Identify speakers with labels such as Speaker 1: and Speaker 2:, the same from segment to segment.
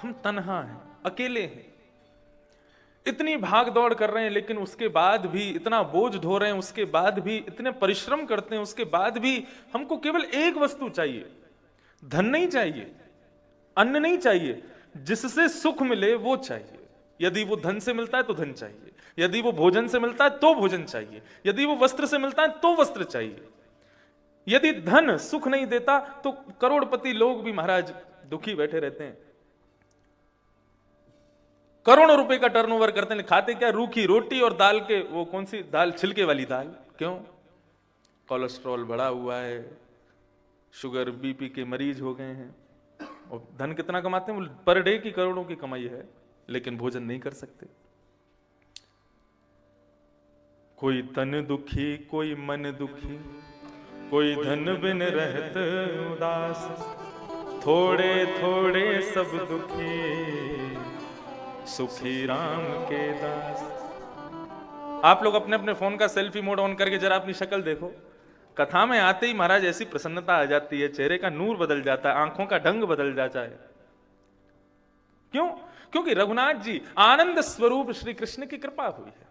Speaker 1: हम तन्हा हैं, अकेले हैं, इतनी भाग दौड़ कर रहे हैं, लेकिन उसके बाद भी इतना बोझ ढो रहे हैं, उसके बाद भी इतने परिश्रम करते हैं, उसके बाद भी हमको केवल एक वस्तु चाहिए। धन नहीं चाहिए, अन्न नहीं चाहिए, जिससे सुख मिले वो चाहिए। यदि वो धन से मिलता है तो धन चाहिए, यदि वो भोजन से मिलता है तो भोजन चाहिए, यदि वो वस्त्र से मिलता है तो वस्त्र चाहिए। यदि धन सुख नहीं देता तो करोड़पति लोग भी महाराज दुखी बैठे रहते हैं, करोड़ों रुपए का टर्नओवर करते हैं, खाते क्या, रूखी रोटी और दाल के, वो कौन सी दाल, छिलके वाली दाल। क्यों? कोलेस्ट्रॉल बढ़ा हुआ है, शुगर बीपी के मरीज हो गए हैं, और धन कितना कमाते हैं, पर डे की करोड़ों की कमाई है, लेकिन भोजन नहीं कर सकते। कोई तन दुखी, कोई मन दुखी, कोई धन बिन रहत उदास, थोड़े थोड़े सब दुखी, सुखी राम के दास। आप लोग अपने अपने फोन का सेल्फी मोड ऑन करके जरा अपनी शक्ल देखो। कथा में आते ही महाराज ऐसी प्रसन्नता आ जाती है, चेहरे का नूर बदल जाता है, आंखों का ढंग बदल जाता है। क्यों? क्योंकि रघुनाथ जी आनंद स्वरूप श्री कृष्ण की कृपा हुई है।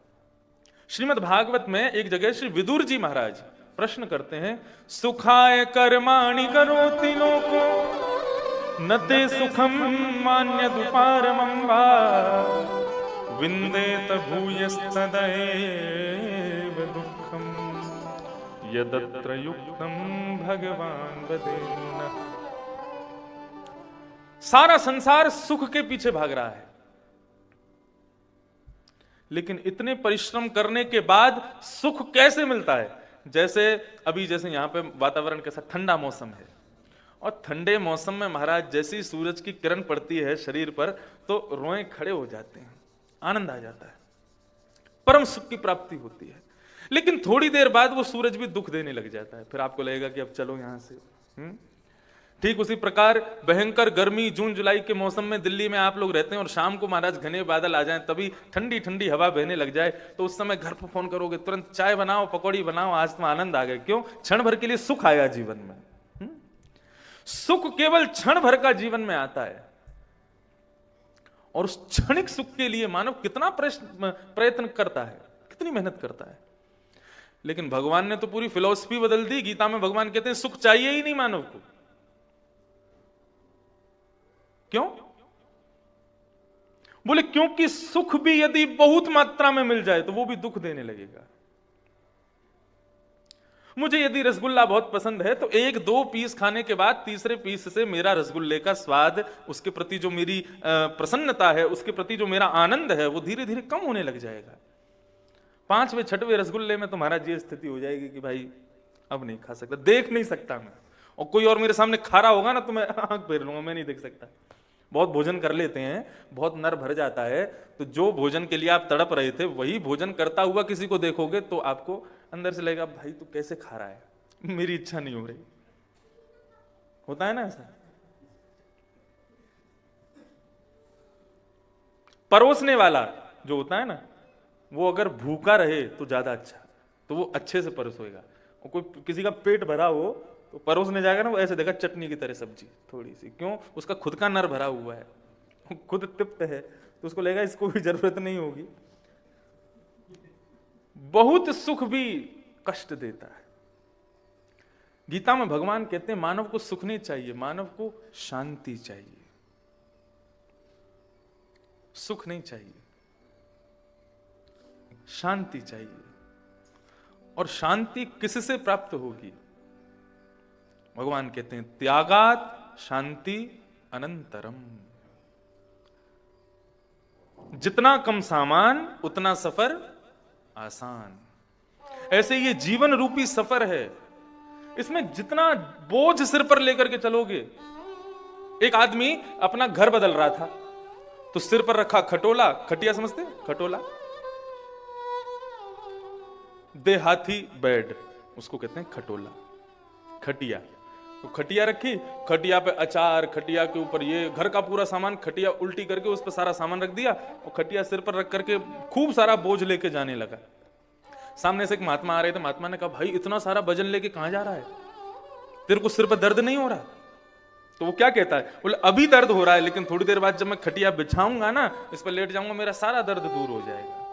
Speaker 1: श्रीमद् भागवत में एक जगह श्री विदुर जी महाराज प्रश्न करते हैं, सुखाय कर्माणि करोति लोको न ते सुखम मान्य दुपारमं वा विन्देत भूयस्तदैव दुःखम यदत्र युक्तम भगवान वदेन्न। सारा संसार सुख के पीछे भाग रहा है, लेकिन इतने परिश्रम करने के बाद सुख कैसे मिलता है? जैसे अभी जैसे यहां पे वातावरण कैसा ठंडा मौसम है, और ठंडे मौसम में महाराज जैसी सूरज की किरण पड़ती है शरीर पर तो रोए खड़े हो जाते हैं, आनंद आ जाता है, परम सुख की प्राप्ति होती है। लेकिन थोड़ी देर बाद वो सूरज भी दुख देने लग जाता है, फिर आपको लगेगा कि अब चलो यहां से। ठीक उसी प्रकार भयंकर गर्मी जून जुलाई के मौसम में दिल्ली में आप लोग रहते हैं, और शाम को महाराज घने बादल आ जाएं, तभी ठंडी ठंडी हवा बहने लग जाए, तो उस समय घर पर फोन करोगे, तुरंत चाय बनाओ, पकौड़ी बनाओ, आज तो आनंद आ गए। क्यों? क्षण भर के लिए सुख आया जीवन में। सुख केवल क्षण भर का जीवन में आता है, और उस क्षणिक सुख के लिए मानव कितना प्रयत्न करता है, कितनी मेहनत करता है। लेकिन भगवान ने तो पूरी फिलॉसफी बदल दी। गीता में भगवान कहते हैं सुख चाहिए ही नहीं मानव को। क्यों? बोले क्योंकि सुख भी यदि बहुत मात्रा में मिल जाए तो वो भी दुख देने लगेगा। मुझे यदि रसगुल्ला बहुत पसंद है तो एक दो पीस खाने के बाद तीसरे पीस से मेरा रसगुल्ले का स्वाद, उसके प्रति जो मेरी प्रसन्नता है, उसके प्रति जो मेरा आनंद है, वो धीरे धीरे कम होने लग जाएगा। 5वें 6वें रसगुल्ले में तुम्हारा ये स्थिति हो जाएगी कि भाई अब नहीं खा सकता, देख नहीं सकता मैं, और कोई और मेरे सामने खा रहा होगा ना तो मैं आंख फेर लूंगा, मैं नहीं देख सकता। बहुत भोजन कर लेते हैं, बहुत नर भर जाता है, तो जो भोजन के लिए आप तड़प रहे थे वही भोजन करता हुआ किसी को देखोगे तो आपको अंदर से लगेगा भाई तू कैसे खा रहा है, मेरी इच्छा नहीं हो रही। होता है ना ऐसा? परोसने वाला जो होता है ना, वो अगर भूखा रहे तो ज्यादा अच्छा, तो वो अच्छे से परोसेगा। और कोई किसी का पेट भरा हो तो परोसने जाएगा ना, वो ऐसे देखा चटनी की तरह सब्जी थोड़ी सी। क्यों? उसका खुद का नर भरा हुआ है, खुद तृप्त है, तो उसको लगेगा इसको भी जरूरत नहीं होगी। बहुत सुख भी कष्ट देता है। गीता में भगवान कहते हैं मानव को सुख नहीं चाहिए, मानव को शांति चाहिए, सुख नहीं चाहिए, शांति चाहिए। और शांति किससे प्राप्त होगी? भगवान कहते हैं त्यागात शांति अनंतरम। जितना कम सामान उतना सफर आसान। ऐसे ये जीवन रूपी सफर है, इसमें जितना बोझ सिर पर लेकर के चलोगे। एक आदमी अपना घर बदल रहा था तो सिर पर रखा खटोला, खटिया समझते हैं? खटोला, देहाती बेड, उसको कहते हैं खटोला, खटिया। तो खटिया रखी, खटिया पे अचार, खटिया के ऊपर ये घर का पूरा सामान, खटिया उल्टी करके उस पर सारा सामान रख दिया, और खटिया सिर पर रख करके खूब सारा बोझ लेके जाने लगा। सामने से एक महात्मा आ रहे थे, महात्मा ने कहा भाई इतना सारा वजन लेके कहां जा रहा है, तेरे को सिर पर दर्द नहीं हो रहा? तो वो क्या कहता है, बोले अभी दर्द हो रहा है, लेकिन थोड़ी देर बाद जब मैं खटिया बिछाऊंगा ना, इस पर लेट जाऊंगा, मेरा सारा दर्द दूर हो जाएगा।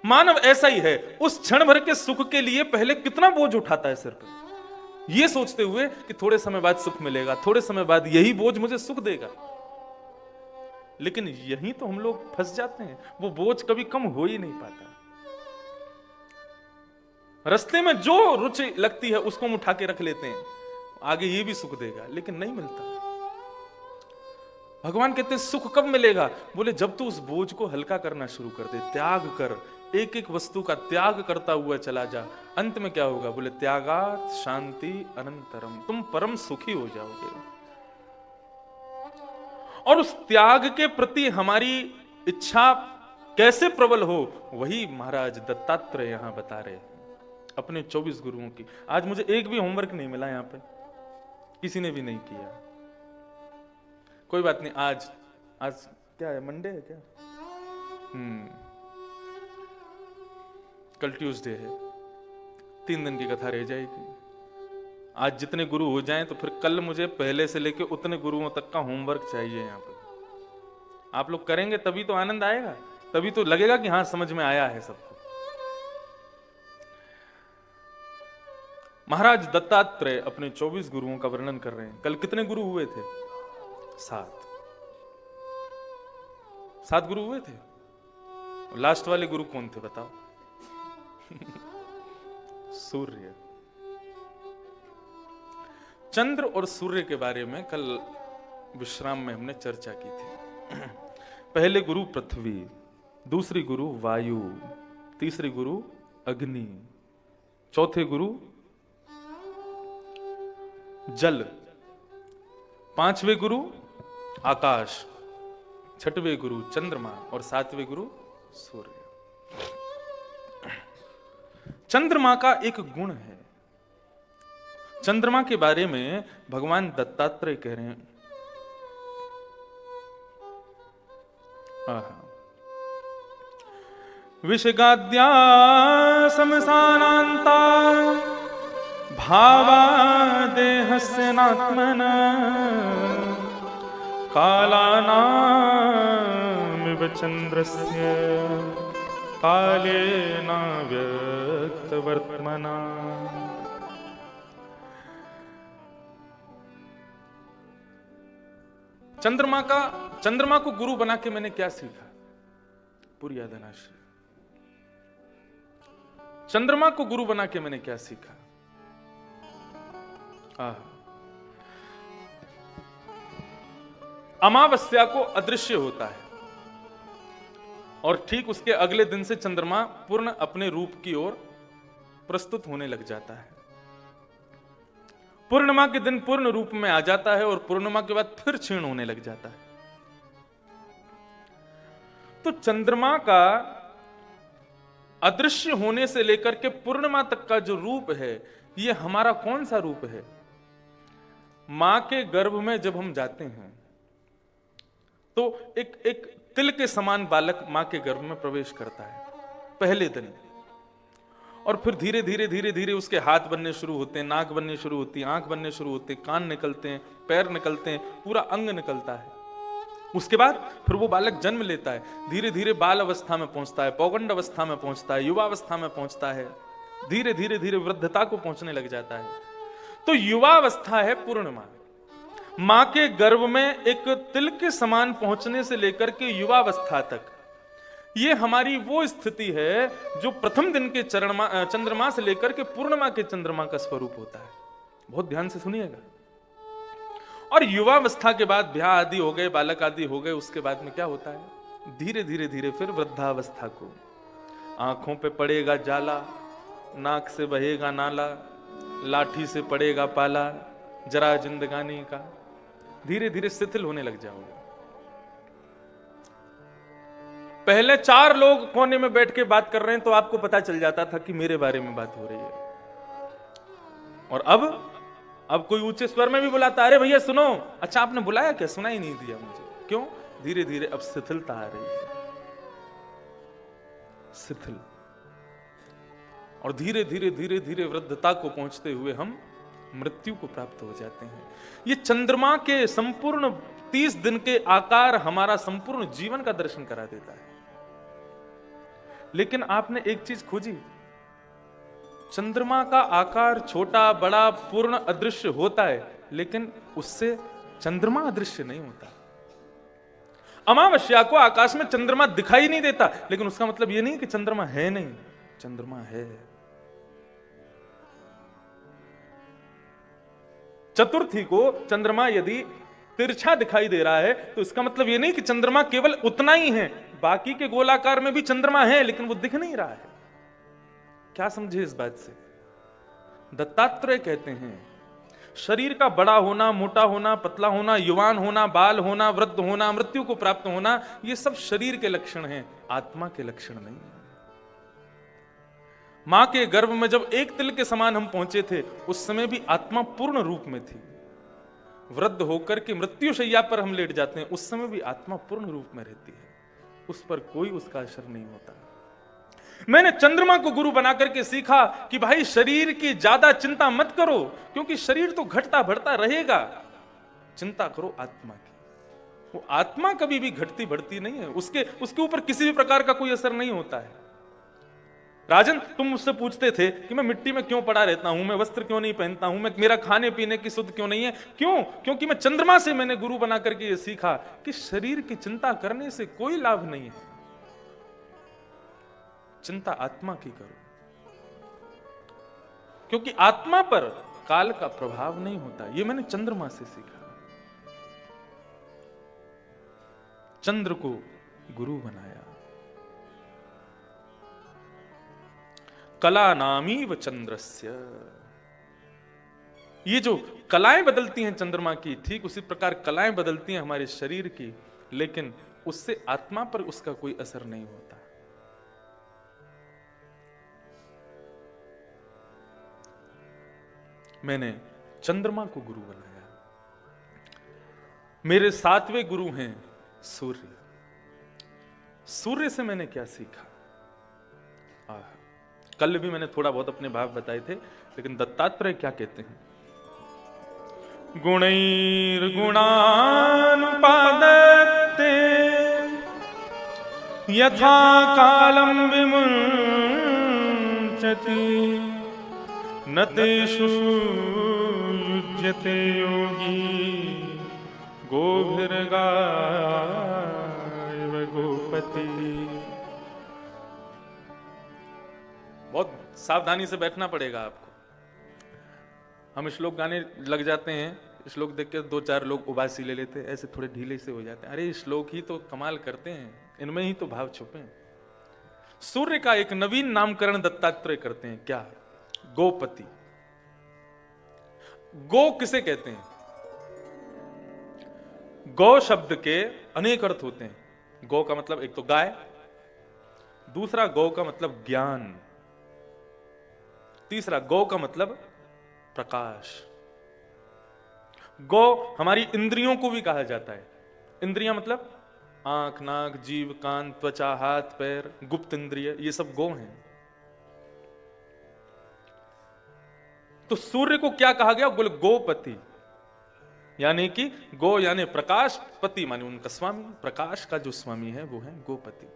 Speaker 1: मानव ऐसा ही है, उस क्षण भर के सुख के लिए पहले कितना बोझ उठाता है सिर पर, ये सोचते हुए कि थोड़े समय बाद सुख मिलेगा, थोड़े समय बाद यही बोझ मुझे सुख देगा। लेकिन यही तो हम लोग फंस जाते हैं, वो बोझ कभी कम हो ही नहीं पाता। रास्ते में जो रुचि लगती है उसको हम उठा के रख लेते हैं, आगे ये भी सुख देगा, लेकिन नहीं मिलता। भगवान कहते हैं सुख कब मिलेगा, बोले जब तू उस बोझ को हल्का करना शुरू कर दे, त्याग कर, एक एक वस्तु का त्याग करता हुआ चला जा। अंत में क्या होगा, बोले त्यागात् शांति अनंतरम, तुम परम सुखी हो जाओगे। और उस त्याग के प्रति हमारी इच्छा कैसे प्रबल हो, वही महाराज दत्तात्रेय यहां बता रहे हैं अपने 24 गुरुओं की। आज मुझे एक भी होमवर्क नहीं मिला, यहां पे किसी ने भी नहीं किया। कोई बात नहीं, आज क्या है, मंडे है क्या? कल ट्यूसडे है, 3 दिन की कथा रह जाएगी। आज जितने गुरु हो जाएं तो फिर कल मुझे पहले से लेके उतने गुरुओं तक का होमवर्क चाहिए। यहां पे आप लोग करेंगे तभी तो आनंद आएगा, तभी तो लगेगा कि हाँ समझ में आया है सबको। महाराज दत्तात्रेय अपने 24 गुरुओं का वर्णन कर रहे हैं। कल कितने गुरु हुए थे? 7 गुरु हुए थे। लास्ट वाले गुरु कौन थे बताओ? सूर्य। चंद्र और सूर्य के बारे में कल विश्राम में हमने चर्चा की थी। पहले गुरु पृथ्वी, दूसरी गुरु वायु, तीसरी गुरु अग्नि, चौथे गुरु जल, पांचवें गुरु आकाश, छठवें गुरु चंद्रमा और 7वें गुरु सूर्य। चंद्रमा का एक गुण है, चंद्रमा के बारे में भगवान दत्तात्रेय कह रहे हैं, विषगाद्या समसानान्ता भावा देहस्य नात्मन कालानामिव चन्द्रस्य कालेन व्यक्तवर्त्मना। चंद्रमा को गुरु बना के मैंने क्या सीखा? पूरी यादनाश्री। चंद्रमा को गुरु बना के मैंने क्या सीखा? अमावस्या को अदृश्य होता है और ठीक उसके अगले दिन से चंद्रमा पूर्ण अपने रूप की ओर प्रस्तुत होने लग जाता है। पूर्णिमा के दिन पूर्ण रूप में आ जाता है और पूर्णिमा के बाद फिर क्षीण होने लग जाता है। तो चंद्रमा का अदृश्य होने से लेकर के पूर्णिमा तक का जो रूप है, ये हमारा कौन सा रूप है? मां के गर्भ में जब हम जाते हैं तो एक तिल के समान बालक मां के गर्भ में प्रवेश करता है पहले दिन, और फिर धीरे धीरे धीरे धीरे उसके हाथ बनने शुरू होते हैं, नाक बनने शुरू होती है, आंख बनने शुरू होते हैं, कान निकलते हैं, पैर निकलते हैं, पूरा अंग निकलता है। उसके बाद फिर वो बालक जन्म लेता है, धीरे धीरे बाल अवस्था में पहुंचता है, पौगंड अवस्था में पहुंचता है, युवा अवस्था में पहुंचता है, धीरे धीरे धीरे वृद्धता को पहुंचने लग जाता है। तो युवा अवस्था है पूर्णिमा। मां के गर्भ में एक तिल के समान पहुंचने से लेकर के युवावस्था तक, ये हमारी वो स्थिति है जो प्रथम दिन के चंद्रमा से लेकर के पूर्णिमा के चंद्रमा का स्वरूप होता है। बहुत ध्यान से सुनिएगा। और युवावस्था के बाद ब्याह आदि हो गए, बालक आदि हो गए, उसके बाद में क्या होता है? धीरे धीरे धीरे फिर वृद्धावस्था को, आंखों पे पड़ेगा जाला, नाक से बहेगा नाला, लाठी से पड़ेगा पाला, जरा जिंदगानी का, धीरे धीरे शिथिल होने लग जाओगे। पहले 4 लोग कोने में बैठ के बात कर रहे हैं तो आपको पता चल जाता था कि मेरे बारे में बात हो रही है। और अब कोई ऊंचे स्वर में भी बुलाता, अरे भैया सुनो, अच्छा आपने बुलाया क्या? सुना ही नहीं दिया मुझे। क्यों? धीरे धीरे अब शिथिलता आ रही है, शिथिल। और धीरे धीरे धीरे धीरे वृद्धता को पहुंचते हुए हम मृत्यु को प्राप्त हो जाते हैं। ये चंद्रमा के संपूर्ण 30 दिन के आकार हमारा संपूर्ण जीवन का दर्शन करा देता है। लेकिन आपने एक चीज खोजी, चंद्रमा का आकार छोटा बड़ा पूर्ण अदृश्य होता है, लेकिन उससे चंद्रमा अदृश्य नहीं होता। अमावस्या को आकाश में चंद्रमा दिखाई नहीं देता, लेकिन उसका मतलब यह नहीं कि चंद्रमा है नहीं, चंद्रमा है। चतुर्थी को चंद्रमा यदि तिरछा दिखाई दे रहा है तो इसका मतलब यह नहीं कि चंद्रमा केवल उतना ही है, बाकी के गोलाकार में भी चंद्रमा है, लेकिन वो दिख नहीं रहा है। क्या समझे इस बात से? दत्तात्रेय कहते हैं शरीर का बड़ा होना, मोटा होना, पतला होना, युवान होना, बाल होना, वृद्ध होना, मृत्यु को प्राप्त होना, ये सब शरीर के लक्षण हैं, आत्मा के लक्षण नहीं है। मां के गर्भ में जब एक तिल के समान हम पहुंचे थे, उस समय भी आत्मा पूर्ण रूप में थी। वृद्ध होकर के मृत्यु शैया पर हम लेट जाते हैं, उस समय भी आत्मा पूर्ण रूप में रहती है, उस पर कोई उसका असर नहीं होता। मैंने चंद्रमा को गुरु बना करके सीखा कि भाई शरीर की ज्यादा चिंता मत करो, क्योंकि शरीर तो घटता बढ़ता रहेगा, चिंता करो आत्मा की। वो आत्मा कभी भी घटती बढ़ती नहीं है, उसके ऊपर किसी भी प्रकार का कोई असर नहीं होता है। राजन, तुम मुझसे पूछते थे कि मैं मिट्टी में क्यों पड़ा रहता हूं, मैं वस्त्र क्यों नहीं पहनता हूं, मैं मेरा खाने पीने की शुद्ध क्यों नहीं है? क्यों? क्योंकि मैं चंद्रमा से मैंने गुरु बना करके ये सीखा कि शरीर की चिंता करने से कोई लाभ नहीं है, चिंता आत्मा की करो, क्योंकि आत्मा पर काल का प्रभाव नहीं होता। ये मैंने चंद्रमा से सीखा। चंद्र को गुरु बनाया। कला नामी व चंद्रस्य, ये जो कलाएं बदलती हैं चंद्रमा की, ठीक उसी प्रकार कलाएं बदलती हैं हमारे शरीर की, लेकिन उससे आत्मा पर उसका कोई असर नहीं होता। मैंने चंद्रमा को गुरु बनाया। मेरे 7वें गुरु हैं सूर्य। सूर्य से मैंने क्या सीखा? कल भी मैंने थोड़ा बहुत अपने भाव बताए थे, लेकिन दत्तात्रेय क्या कहते हैं? गुणैर्गुणानुपादत्ते यथा कालम विमुञ्चति न तेषु युज्यते योगी गोभिर्गाय गोपति। बहुत सावधानी से बैठना पड़ेगा आपको। हम श्लोक गाने लग जाते हैं, श्लोक देख के 2-4 लोग उबासी ले लेते हैं, ऐसे थोड़े ढीले से हो जाते हैं। अरे श्लोक ही तो कमाल करते हैं, इनमें ही तो भाव छुपे हैं। सूर्य का एक नवीन नामकरण दत्तात्रेय करते हैं। क्या? गोपति। गो किसे कहते हैं? गौ शब्द के अनेक अर्थ होते हैं। गौ का मतलब एक तो गाय, दूसरा गौ का मतलब ज्ञान, तीसरा गौ का मतलब प्रकाश। गौ हमारी इंद्रियों को भी कहा जाता है। इंद्रियां मतलब आंख, नाक, जीभ, कान, त्वचा, हाथ, पैर, गुप्त इंद्रिय, ये सब गौ हैं। तो सूर्य को क्या कहा गया? बोले गोपति, यानी कि गो यानी प्रकाश, पति माने उनका स्वामी, प्रकाश का जो स्वामी है वो है गोपति।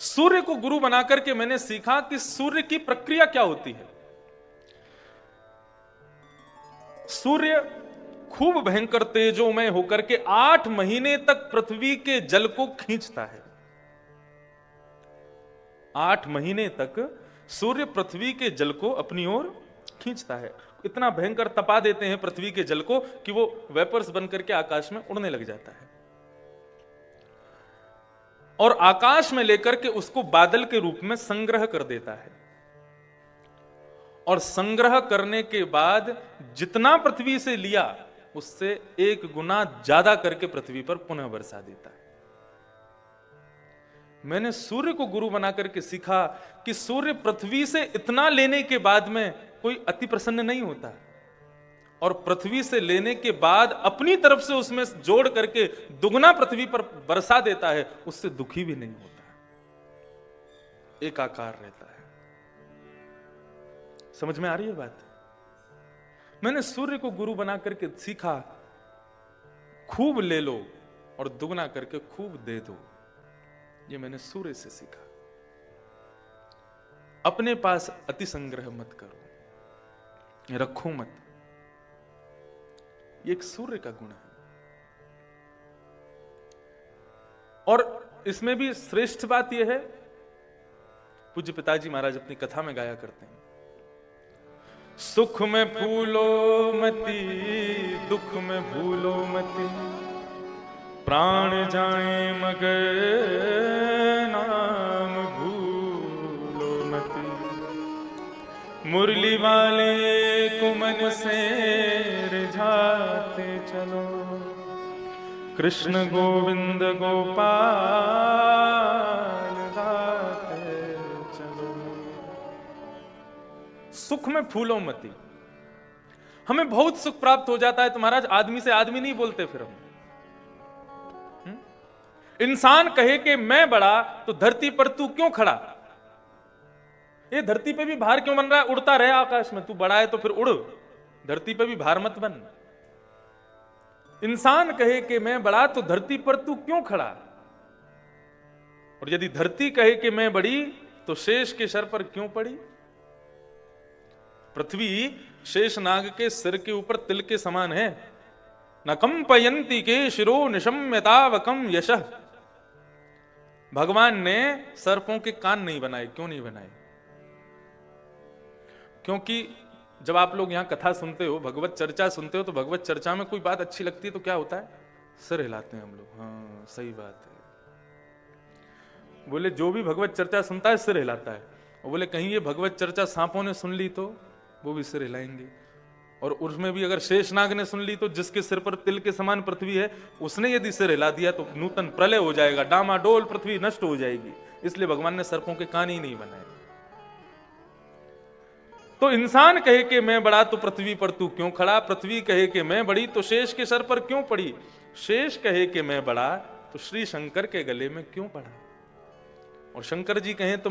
Speaker 1: सूर्य को गुरु बनाकर के मैंने सीखा कि सूर्य की प्रक्रिया क्या होती है। सूर्य खूब भयंकर तेजोमय होकर के 8 महीने तक पृथ्वी के जल को खींचता है। 8 महीने तक सूर्य पृथ्वी के जल को अपनी ओर खींचता है। इतना भयंकर तपा देते हैं पृथ्वी के जल को कि वो वेपर्स बनकर के आकाश में उड़ने लग जाता है, और आकाश में लेकर के उसको बादल के रूप में संग्रह कर देता है। और संग्रह करने के बाद जितना पृथ्वी से लिया उससे 1 गुना ज्यादा करके पृथ्वी पर पुनः बरसा देता है। मैंने सूर्य को गुरु बना करके सीखा कि सूर्य पृथ्वी से इतना लेने के बाद में कोई अति प्रसन्न नहीं होता, और पृथ्वी से लेने के बाद अपनी तरफ से उसमें जोड़ करके दुगना पृथ्वी पर बरसा देता है, उससे दुखी भी नहीं होता, एकाकार रहता है। समझ में आ रही है बात? मैंने सूर्य को गुरु बना करके सीखा, खूब ले लो और दुगना करके खूब दे दो। ये मैंने सूर्य से सीखा। अपने पास अति संग्रह मत करो, रखो मत। ये एक सूर्य का गुण है। और इसमें भी श्रेष्ठ बात यह है, पूज्य पिताजी महाराज अपनी कथा में गाया करते हैं, सुख में फूलो मती, दुख में भूलो मती, प्राण जाए मगर नाम भूलो मती, मुरली वाले को मन से रिझाते चलो, कृष्ण गोविंद गोपाल गाते चलो। सुख में फूलो मती। हमें बहुत सुख प्राप्त हो जाता है तो महाराज आदमी से आदमी नहीं बोलते फिर हम। इंसान कहे कि मैं बड़ा तो धरती पर तू क्यों खड़ा? ये धरती पे भी भार क्यों बन रहा है? उड़ता रहे आकाश में। तू बड़ा है तो फिर उड़, धरती पे भी भार मत बन। इंसान कहे कि मैं बड़ा तो धरती पर तू क्यों खड़ा? और यदि धरती कहे कि मैं बड़ी तो शेष के सर पर क्यों पड़ी? पृथ्वी शेष नाग के सिर के ऊपर तिल के समान है। न कंपयंती के शिरो निशम्यतावकम यशः। भगवान ने सर्पों के कान नहीं बनाए। क्यों नहीं बनाए? क्योंकि जब आप लोग यहां कथा सुनते हो, भगवत चर्चा सुनते हो, तो भगवत चर्चा में कोई बात अच्छी लगती है तो क्या होता है? सिर हिलाते हैं हम लोग। हाँ सही बात है। बोले जो भी भगवत चर्चा सुनता है सिर हिलाता है। और बोले कहीं ये भगवत चर्चा सांपों ने सुन ली तो वो भी सिर हिलाएंगे। और उसमें भी अगर शेषनाग ने सुन ली तो जिसके सिर पर तिल के समान पृथ्वी है, उसने यदि सिर हिला दिया तो नूतन प्रलय हो जाएगा, डामाडोल पृथ्वी नष्ट हो जाएगी। इसलिए भगवान ने सर्पों के कान ही नहीं बनाए। तो इंसान कहे कि मैं बड़ा तो पृथ्वी पर तू क्यों खड़ा? पृथ्वी कहे कि मैं बड़ी तो शेष के सर पर क्यों पड़ी? शेष कहे कि मैं बड़ा तो श्री शंकर के गले में क्यों पड़ा? और शंकर जी कहें तो